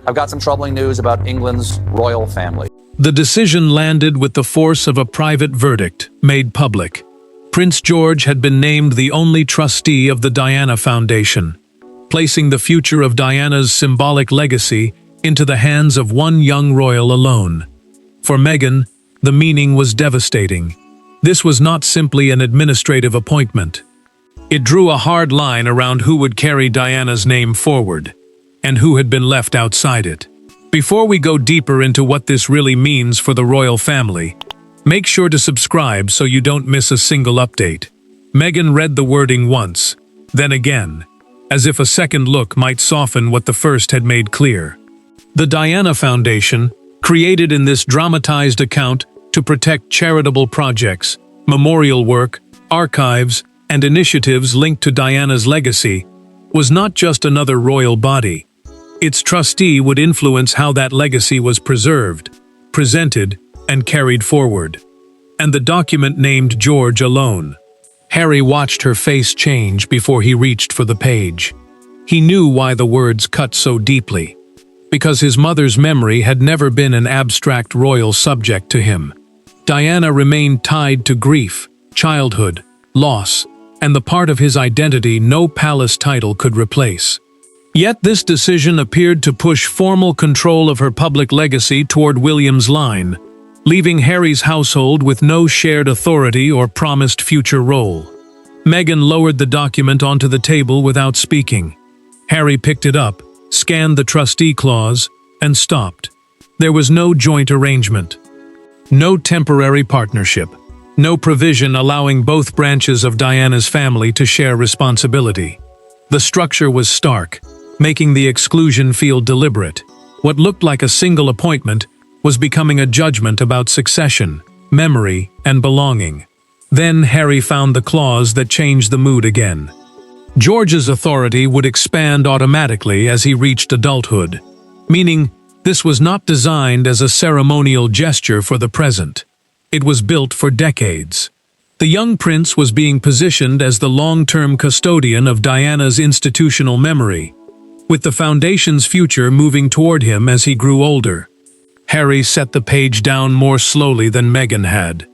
I've got some troubling news about England's royal family. The decision landed with the force of a private verdict made public. Prince George had been named the only trustee of the Diana Foundation, placing the future of Diana's symbolic legacy into the hands of one young royal alone. For Meghan, the meaning was devastating. This was not simply an administrative appointment. It drew a hard line around who would carry Diana's name forward, and who had been left outside it. Before we go deeper into what this really means for the royal family, make sure to subscribe so you don't miss a single update. Meghan read the wording once, then again, as if a second look might soften what the first had made clear. The Diana Foundation, created in this dramatized account to protect charitable projects, memorial work, archives, and initiatives linked to Diana's legacy, was not just another royal body. Its trustee would influence how that legacy was preserved, presented, and carried forward. And the document named George alone. Harry watched her face change before he reached for the page. He knew why the words cut so deeply. Because his mother's memory had never been an abstract royal subject to him. Diana remained tied to grief, childhood, loss, and the part of his identity no palace title could replace. Yet this decision appeared to push formal control of her public legacy toward William's line, leaving Harry's household with no shared authority or promised future role. Meghan lowered the document onto the table without speaking. Harry picked it up, scanned the trustee clause, and stopped. There was no joint arrangement. No temporary partnership. No provision allowing both branches of Diana's family to share responsibility. The structure was stark, making the exclusion feel deliberate. What looked like a single appointment was becoming a judgment about succession, memory, and belonging. Then Harry found the clause that changed the mood again. George's authority would expand automatically as he reached adulthood, meaning this was not designed as a ceremonial gesture for the present. It was built for decades. The young prince was being positioned as the long-term custodian of Diana's institutional memory, with the foundation's future moving toward him as he grew older. Harry set the page down more slowly than Meghan had.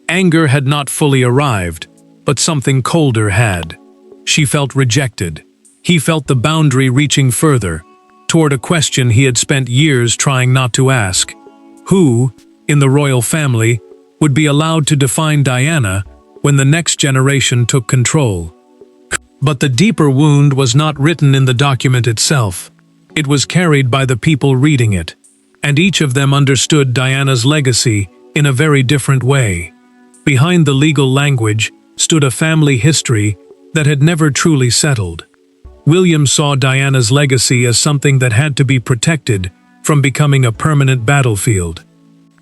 Anger had not fully arrived, but something colder had. She felt rejected. He felt the boundary reaching further, toward a question he had spent years trying not to ask. Who, in the royal family, would be allowed to define Diana when the next generation took control? But the deeper wound was not written in the document itself. It was carried by the people reading it, and each of them understood Diana's legacy in a very different way. Behind the legal language stood a family history that had never truly settled. William saw Diana's legacy as something that had to be protected from becoming a permanent battlefield.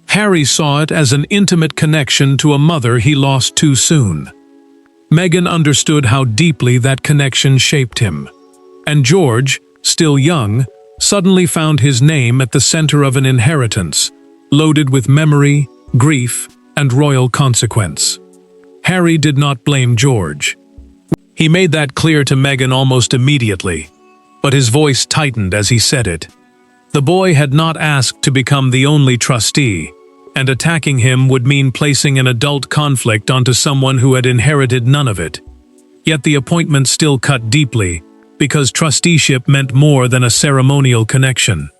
Harry saw it as an intimate connection to a mother he lost too soon. Meghan understood how deeply that connection shaped him. And George, still young, suddenly found his name at the center of an inheritance, loaded with memory, grief, and royal consequence. Harry did not blame George. He made that clear to Meghan almost immediately, but his voice tightened as he said it. The boy had not asked to become the only trustee, and attacking him would mean placing an adult conflict onto someone who had inherited none of it. Yet the appointment still cut deeply, because trusteeship meant more than a ceremonial connection.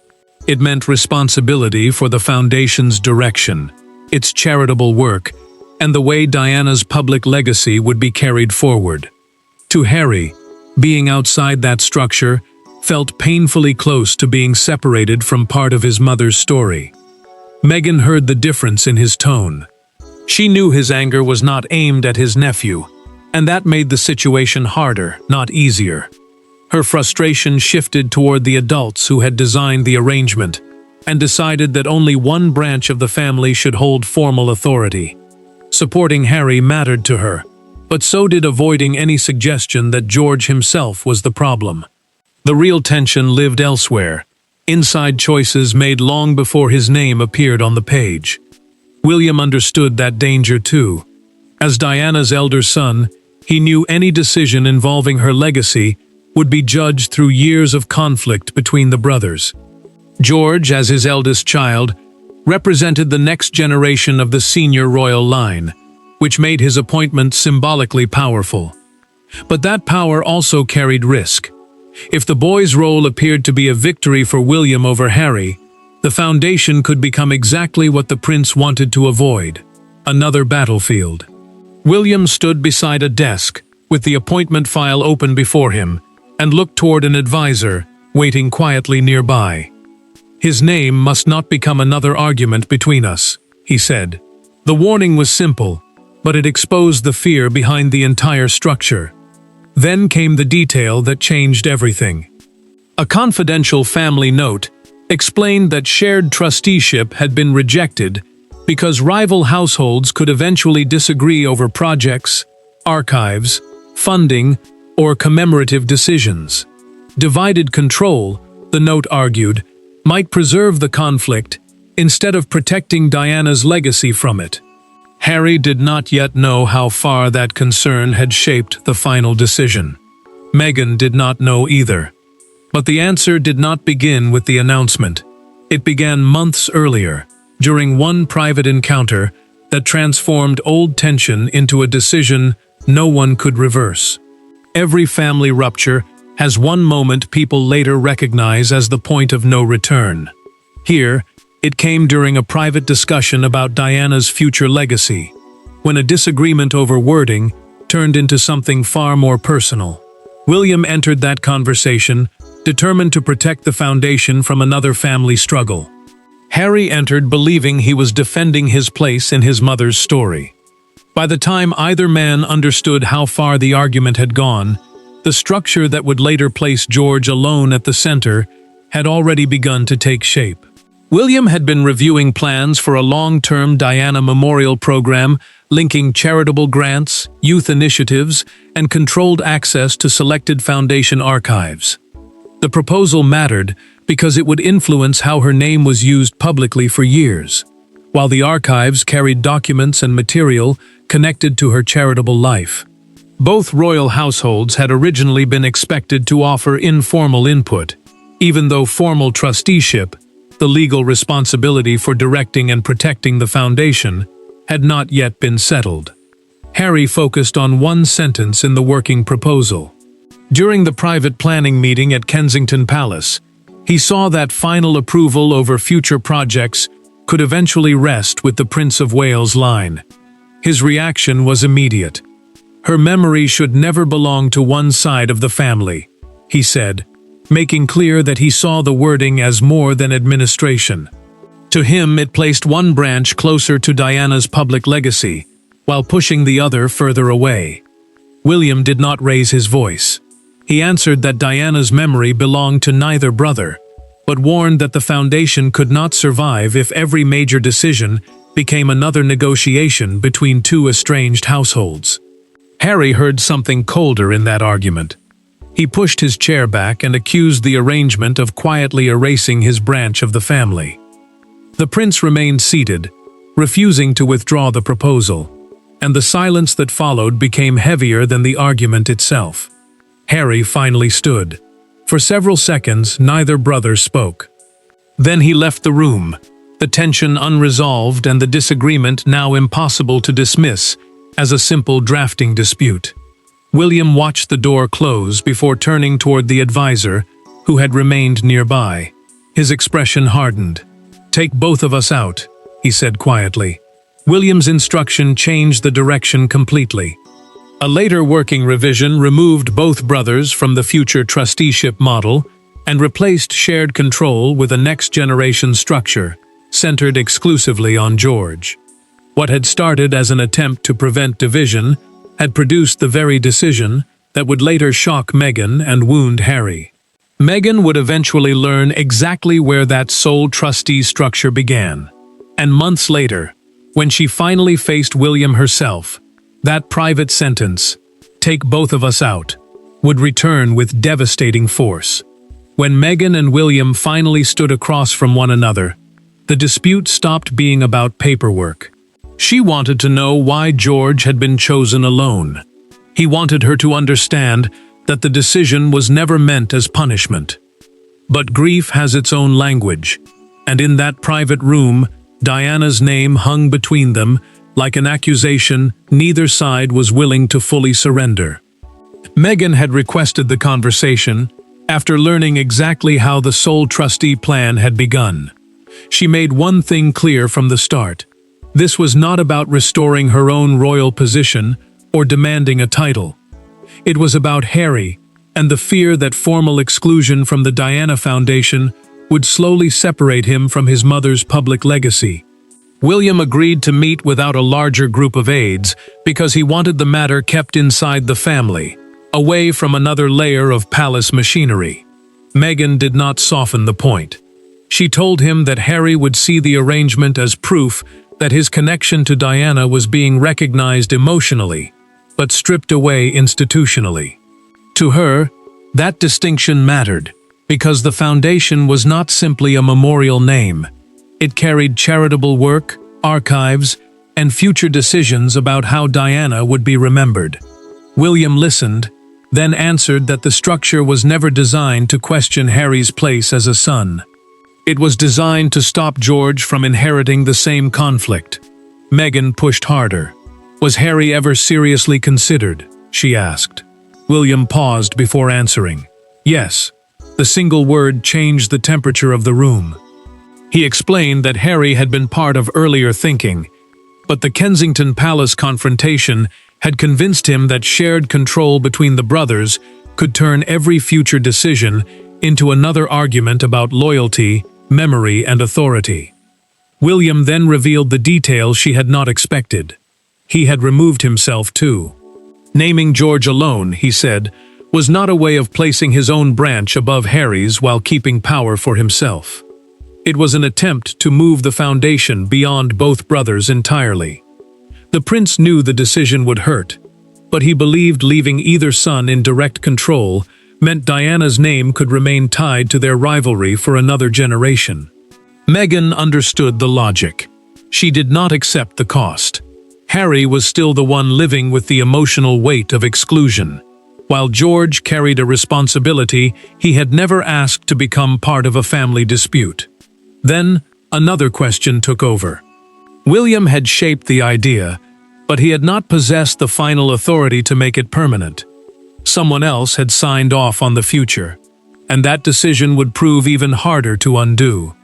It meant responsibility for the foundation's direction, its charitable work, and the way Diana's public legacy would be carried forward. To Harry, being outside that structure felt painfully close to being separated from part of his mother's story. Meghan heard the difference in his tone. She knew his anger was not aimed at his nephew, and that made the situation harder, not easier. Her frustration shifted toward the adults who had designed the arrangement and decided that only one branch of the family should hold formal authority. Supporting Harry mattered to her, but so did avoiding any suggestion that George himself was the problem. The real tension lived elsewhere, inside choices made long before his name appeared on the page. William understood that danger too. As Diana's elder son, he knew any decision involving her legacy would be judged through years of conflict between the brothers. George, as his eldest child, represented the next generation of the senior royal line, which made his appointment symbolically powerful. But that power also carried risk. If the boy's role appeared to be a victory for William over Harry, the foundation could become exactly what the prince wanted to avoid: another battlefield. William stood beside a desk, with the appointment file open before him, and looked toward an advisor, waiting quietly nearby. "His name must not become another argument between us," he said. The warning was simple, but it exposed the fear behind the entire structure. Then came the detail that changed everything. A confidential family note explained that shared trusteeship had been rejected because rival households could eventually disagree over projects, archives, funding, or commemorative decisions. Divided control, the note argued, might preserve the conflict instead of protecting Diana's legacy from it. Harry did not yet know how far that concern had shaped the final decision. Meghan did not know either. But the answer did not begin with the announcement. It began months earlier, during one private encounter that transformed old tension into a decision no one could reverse. Every family rupture has one moment people later recognize as the point of no return. Here, it came during a private discussion about Diana's future legacy, when a disagreement over wording turned into something far more personal. William entered that conversation, determined to protect the foundation from another family struggle. Harry entered believing he was defending his place in his mother's story. By the time either man understood how far the argument had gone, the structure that would later place George alone at the center had already begun to take shape. William had been reviewing plans for a long-term Diana memorial program linking charitable grants, youth initiatives, and controlled access to selected foundation archives. The proposal mattered because it would influence how her name was used publicly for years, while the archives carried documents and material connected to her charitable life. Both royal households had originally been expected to offer informal input, even though formal trusteeship, the legal responsibility for directing and protecting the foundation, had not yet been settled. Harry focused on one sentence in the working proposal. During the private planning meeting at Kensington Palace, he saw that final approval over future projects could eventually rest with the Prince of Wales line. His reaction was immediate. "Her memory should never belong to one side of the family," he said, making clear that he saw the wording as more than administration. To him, it placed one branch closer to Diana's public legacy, while pushing the other further away. William did not raise his voice. He answered that Diana's memory belonged to neither brother, but warned that the foundation could not survive if every major decision became another negotiation between two estranged households. Harry heard something colder in that argument. He pushed his chair back and accused the arrangement of quietly erasing his branch of the family. The prince remained seated, refusing to withdraw the proposal, and the silence that followed became heavier than the argument itself. Harry finally stood. For several seconds, neither brother spoke. Then he left the room, the tension unresolved and the disagreement now impossible to dismiss as a simple drafting dispute. William watched the door close before turning toward the advisor, who had remained nearby. His expression hardened. "Take both of us out," he said quietly. William's instruction changed the direction completely. A later working revision removed both brothers from the future trusteeship model and replaced shared control with a next-generation structure centered exclusively on George. What had started as an attempt to prevent division had produced the very decision that would later shock Meghan and wound Harry. Meghan would eventually learn exactly where that sole trustee structure began. And months later, when she finally faced William herself, that private sentence, "Take both of us out," would return with devastating force. When Meghan and William finally stood across from one another, the dispute stopped being about paperwork. She wanted to know why George had been chosen alone. He wanted her to understand that the decision was never meant as punishment. But grief has its own language, and in that private room, Diana's name hung between them like an accusation neither side was willing to fully surrender. Meghan had requested the conversation after learning exactly how the sole trustee plan had begun. She made one thing clear from the start. This was not about restoring her own royal position or demanding a title. It was about Harry and the fear that formal exclusion from the Diana Foundation would slowly separate him from his mother's public legacy. William agreed to meet without a larger group of aides because he wanted the matter kept inside the family, away from another layer of palace machinery. Meghan did not soften the point. She told him that Harry would see the arrangement as proof that his connection to Diana was being recognized emotionally, but stripped away institutionally. To her, that distinction mattered, because the foundation was not simply a memorial name. It carried charitable work, archives, and future decisions about how Diana would be remembered. William listened, then answered that the structure was never designed to question Harry's place as a son. It was designed to stop George from inheriting the same conflict. Meghan pushed harder. "Was Harry ever seriously considered?" she asked. William paused before answering. "Yes." The single word changed the temperature of the room. He explained that Harry had been part of earlier thinking, but the Kensington Palace confrontation had convinced him that shared control between the brothers could turn every future decision into another argument about loyalty, memory, and authority. William then revealed the details she had not expected. He had removed himself too. Naming George alone, he said, was not a way of placing his own branch above Harry's while keeping power for himself. It was an attempt to move the foundation beyond both brothers entirely. The prince knew the decision would hurt, but he believed leaving either son in direct control meant Diana's name could remain tied to their rivalry for another generation. Meghan understood the logic. She did not accept the cost. Harry was still the one living with the emotional weight of exclusion, while George carried a responsibility he had never asked to become part of a family dispute. Then, another question took over. William had shaped the idea, but he had not possessed the final authority to make it permanent. Someone else had signed off on the future, and that decision would prove even harder to undo.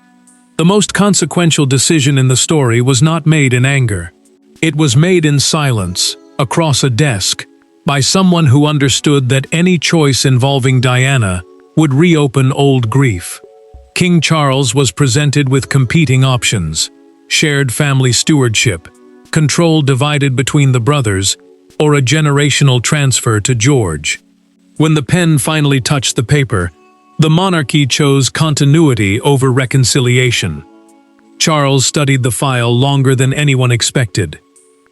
The most consequential decision in the story was not made in anger. It was made in silence, across a desk, by someone who understood that any choice involving Diana would reopen old grief. King Charles was presented with competing options: shared family stewardship, control divided between the brothers, or a generational transfer to George. When the pen finally touched the paper, the monarchy chose continuity over reconciliation. Charles studied the file longer than anyone expected.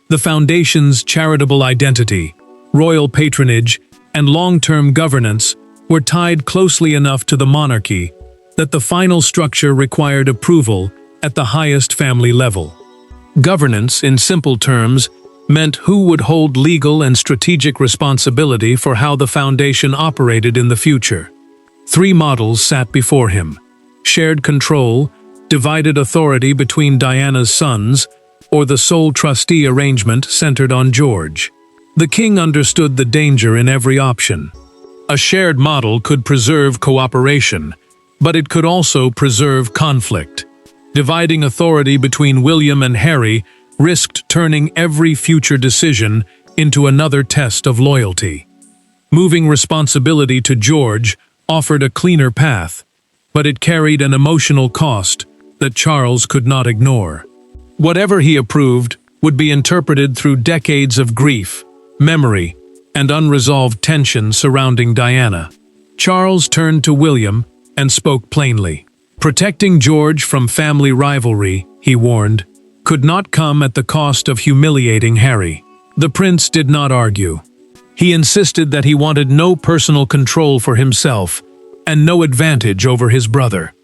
The foundation's charitable identity, royal patronage, and long-term governance were tied closely enough to the monarchy that the final structure required approval at the highest family level. Governance, in simple terms, meant who would hold legal and strategic responsibility for how the foundation operated in the future. Three models sat before him: shared control, divided authority between Diana's sons, or the sole trustee arrangement centered on George. The king understood the danger in every option. A shared model could preserve cooperation, but it could also preserve conflict. Dividing authority between William and Harry risked turning every future decision into another test of loyalty. Moving responsibility to George offered a cleaner path, but it carried an emotional cost that Charles could not ignore. Whatever he approved would be interpreted through decades of grief, memory, and unresolved tension surrounding Diana. Charles turned to William and spoke plainly. Protecting George from family rivalry, he warned, could not come at the cost of humiliating Harry. The prince did not argue. He insisted that he wanted no personal control for himself and no advantage over his brother.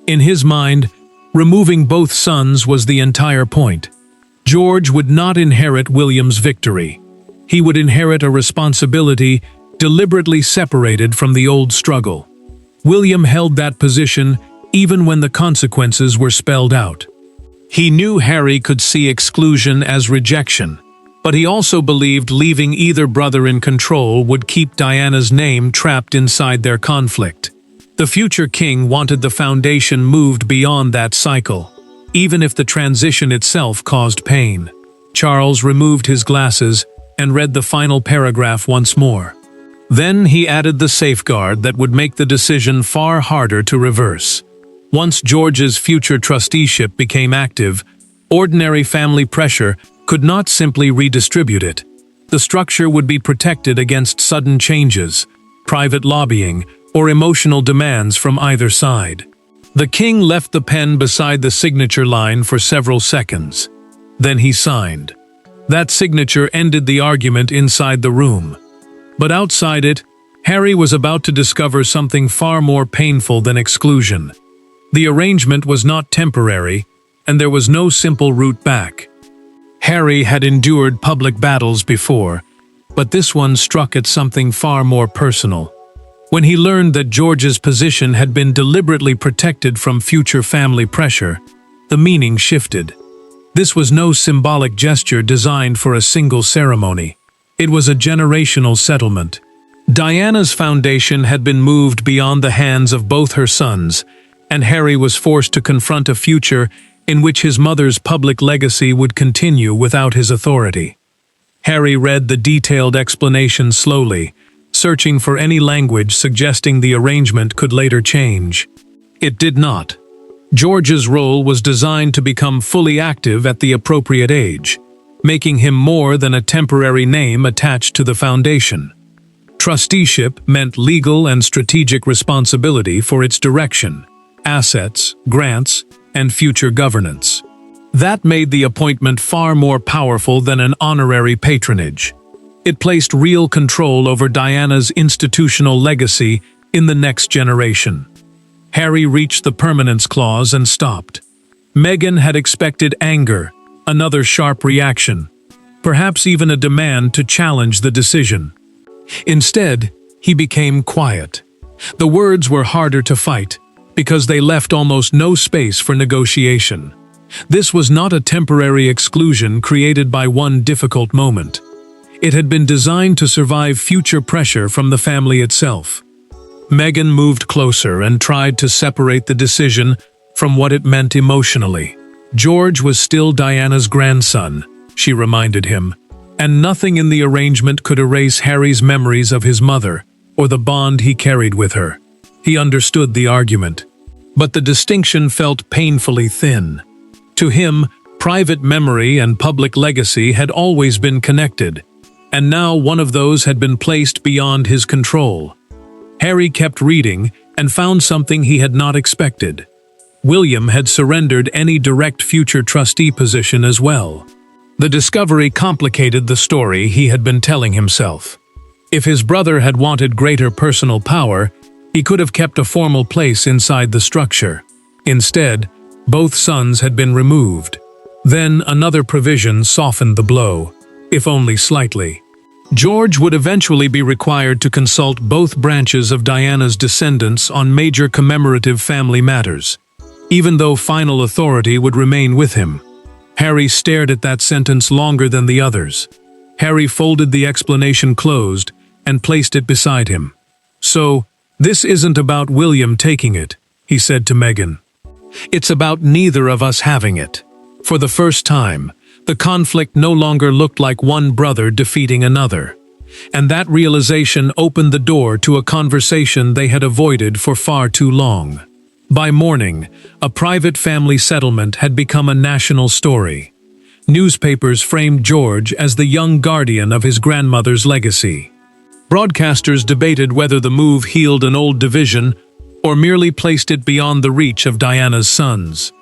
In his mind, removing both sons was the entire point. George would not inherit William's victory. He would inherit a responsibility deliberately separated from the old struggle. William held that position even when the consequences were spelled out. He knew Harry could see exclusion as rejection, but he also believed leaving either brother in control would keep Diana's name trapped inside their conflict. The future king wanted the foundation moved beyond that cycle, even if the transition itself caused pain. Charles removed his glasses and read the final paragraph once more. Then he added the safeguard that would make the decision far harder to reverse. Once George's future trusteeship became active, ordinary family pressure could not simply redistribute it. The structure would be protected against sudden changes, private lobbying, or emotional demands from either side. The king left the pen beside the signature line for several seconds. Then he signed. That signature ended the argument inside the room. But outside it, Harry was about to discover something far more painful than exclusion. The arrangement was not temporary, and there was no simple route back. Harry had endured public battles before, but this one struck at something far more personal. When he learned that George's position had been deliberately protected from future family pressure, the meaning shifted. This was no symbolic gesture designed for a single ceremony. It was a generational settlement. Diana's foundation had been moved beyond the hands of both her sons, and Harry was forced to confront a future in which his mother's public legacy would continue without his authority. Harry read the detailed explanation slowly, searching for any language suggesting the arrangement could later change. It did not. George's role was designed to become fully active at the appropriate age, making him more than a temporary name attached to the foundation. Trusteeship meant legal and strategic responsibility for its direction, assets, grants, and future governance. That made the appointment far more powerful than an honorary patronage. It placed real control over Diana's institutional legacy in the next generation. Harry reached the permanence clause and stopped. Meghan had expected anger, another sharp reaction, perhaps even a demand to challenge the decision. Instead, he became quiet. The words were harder to fight, because they left almost no space for negotiation. This was not a temporary exclusion created by one difficult moment. It had been designed to survive future pressure from the family itself. Meghan moved closer and tried to separate the decision from what it meant emotionally. George was still Diana's grandson, she reminded him, and nothing in the arrangement could erase Harry's memories of his mother or the bond he carried with her. He understood the argument, but the distinction felt painfully thin. To him, private memory and public legacy had always been connected, and now one of those had been placed beyond his control. Harry kept reading and found something he had not expected. William had surrendered any direct future trustee position as well. The discovery complicated the story he had been telling himself. If his brother had wanted greater personal power, he could have kept a formal place inside the structure. Instead, both sons had been removed. Then another provision softened the blow, if only slightly. George would eventually be required to consult both branches of Diana's descendants on major commemorative family matters, even though final authority would remain with him. Harry stared at that sentence longer than the others. Harry folded the explanation closed and placed it beside him. "So, this isn't about William taking it," he said to Meghan. "It's about neither of us having it." For the first time, the conflict no longer looked like one brother defeating another. And that realization opened the door to a conversation they had avoided for far too long. By morning, a private family settlement had become a national story. Newspapers framed George as the young guardian of his grandmother's legacy. Broadcasters debated whether the move healed an old division or merely placed it beyond the reach of Diana's sons.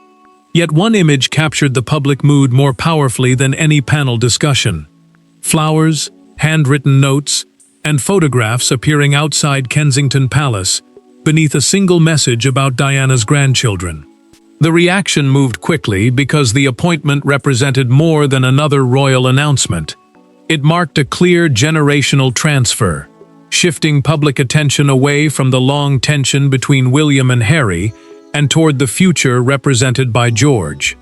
Yet one image captured the public mood more powerfully than any panel discussion. Flowers, handwritten notes, and photographs appearing outside Kensington Palace, beneath a single message about Diana's grandchildren. The reaction moved quickly because the appointment represented more than another royal announcement. It marked a clear generational transfer. shifting public attention away from the long tension between William and Harry and toward the future represented by George.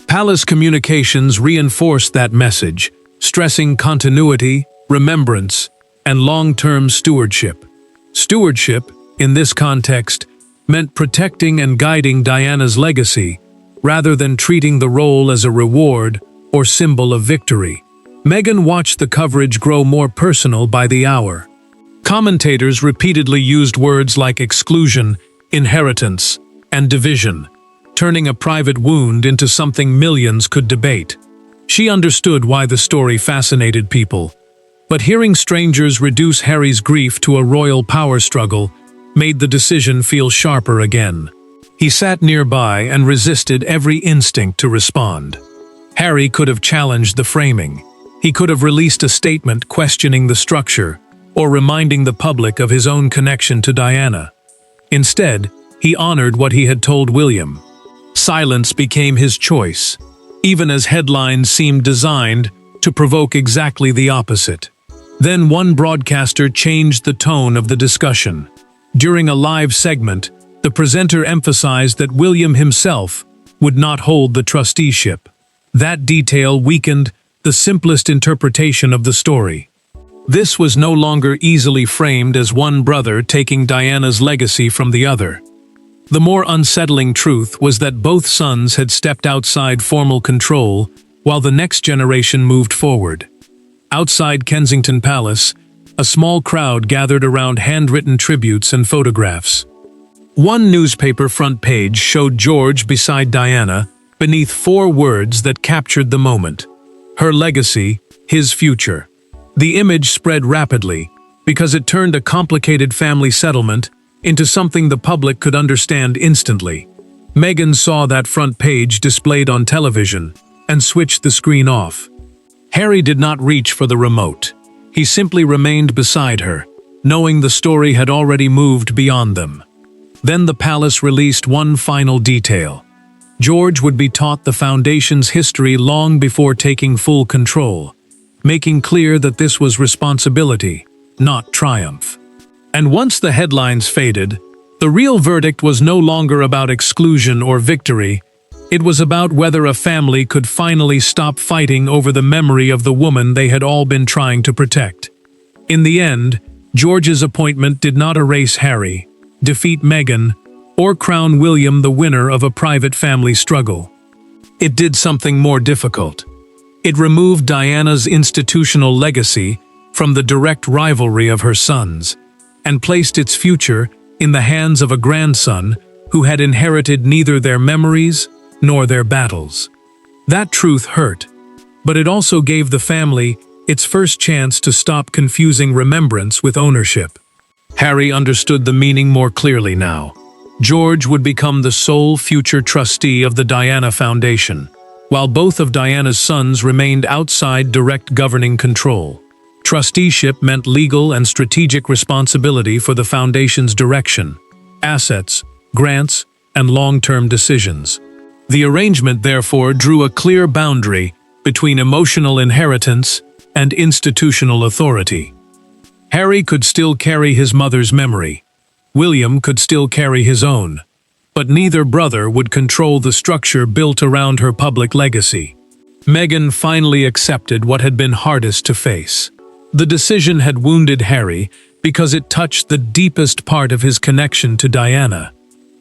Palace communications reinforced that message, stressing continuity, remembrance, and long-term stewardship. Stewardship, in this context, meant protecting and guiding Diana's legacy, rather than treating the role as a reward or symbol of victory. Meghan watched the coverage grow more personal by the hour. Commentators repeatedly used words like exclusion, inheritance, and division, turning a private wound into something millions could debate. She understood why the story fascinated people, but hearing strangers reduce Harry's grief to a royal power struggle made the decision feel sharper again. He sat nearby and resisted every instinct to respond. Harry could have challenged the framing. He could have released a statement questioning the structure or reminding the public of his own connection to Diana. Instead, he honored what he had told William. Silence became his choice, even as headlines seemed designed to provoke exactly the opposite. Then one broadcaster changed the tone of the discussion. During a live segment, the presenter emphasized that William himself would not hold the trusteeship. That detail weakened the simplest interpretation of the story. This was no longer easily framed as one brother taking Diana's legacy from the other. The more unsettling truth was that both sons had stepped outside formal control while the next generation moved forward. Outside Kensington Palace, a small crowd gathered around handwritten tributes and photographs. One newspaper front page showed George beside Diana, beneath 4 words that captured the moment: her legacy, his future. The image spread rapidly because it turned a complicated family settlement into something the public could understand instantly. Meghan saw that front page displayed on television and switched the screen off. Harry did not reach for the remote. He simply remained beside her, knowing the story had already moved beyond them. Then the palace released one final detail. George would be taught the foundation's history long before taking full control, making clear that this was responsibility, not triumph. And once the headlines faded, the real verdict was no longer about exclusion or victory. It was about whether a family could finally stop fighting over the memory of the woman they had all been trying to protect. In the end, George's appointment did not erase Harry, defeat Meghan, or crown William the winner of a private family struggle. It did something more difficult. It removed Diana's institutional legacy from the direct rivalry of her sons, and placed its future in the hands of a grandson who had inherited neither their memories nor their battles. That truth hurt, but it also gave the family its first chance to stop confusing remembrance with ownership. Harry understood the meaning more clearly now. George would become the sole future trustee of the Diana Foundation, while both of Diana's sons remained outside direct governing control. Trusteeship meant legal and strategic responsibility for the foundation's direction, assets, grants, and long-term decisions. The arrangement, therefore, drew a clear boundary between emotional inheritance and institutional authority. Harry could still carry his mother's memory. William could still carry his own. But neither brother would control the structure built around her public legacy. Meghan finally accepted what had been hardest to face. The decision had wounded Harry because it touched the deepest part of his connection to Diana.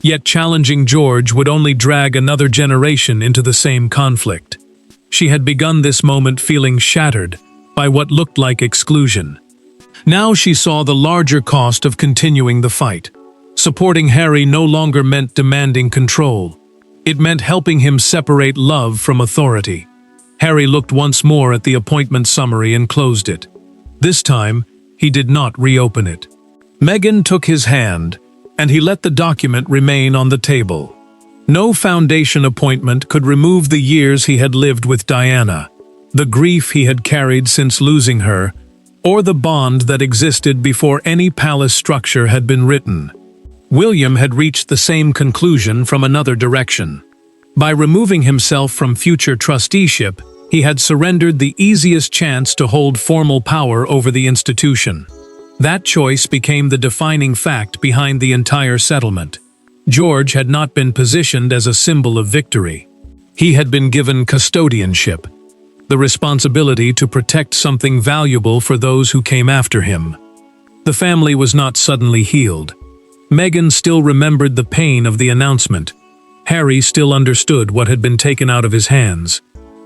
Yet challenging George would only drag another generation into the same conflict. She had begun this moment feeling shattered by what looked like exclusion. Now she saw the larger cost of continuing the fight. Supporting Harry no longer meant demanding control. It meant helping him separate love from authority. Harry looked once more at the appointment summary and closed it. This time, he did not reopen it. Meghan took his hand, and he let the document remain on the table. No foundation appointment could remove the years he had lived with Diana, the grief he had carried since losing her, or the bond that existed before any palace structure had been written. William had reached the same conclusion from another direction. By removing himself from future trusteeship, he had surrendered the easiest chance to hold formal power over the institution. That choice became the defining fact behind the entire settlement. George had not been positioned as a symbol of victory. He had been given custodianship, the responsibility to protect something valuable for those who came after him. The family was not suddenly healed. Meghan still remembered the pain of the announcement. Harry still understood what had been taken out of his hands.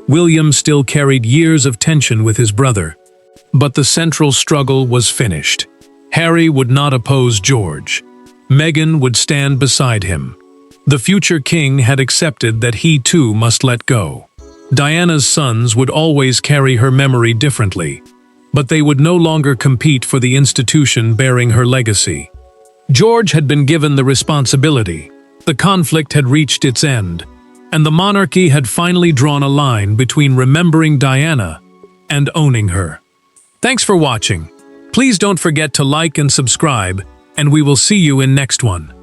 William still carried years of tension with his brother. But the central struggle was finished. Harry would not oppose George. Meghan would stand beside him. The future king had accepted that he too must let go. Diana's sons would always carry her memory differently, but they would no longer compete for the institution bearing her legacy. George had been given the responsibility. The conflict had reached its end, and the monarchy had finally drawn a line between remembering Diana and owning her. Thanks for watching. Please don't forget to like and subscribe, and we will see you in next one.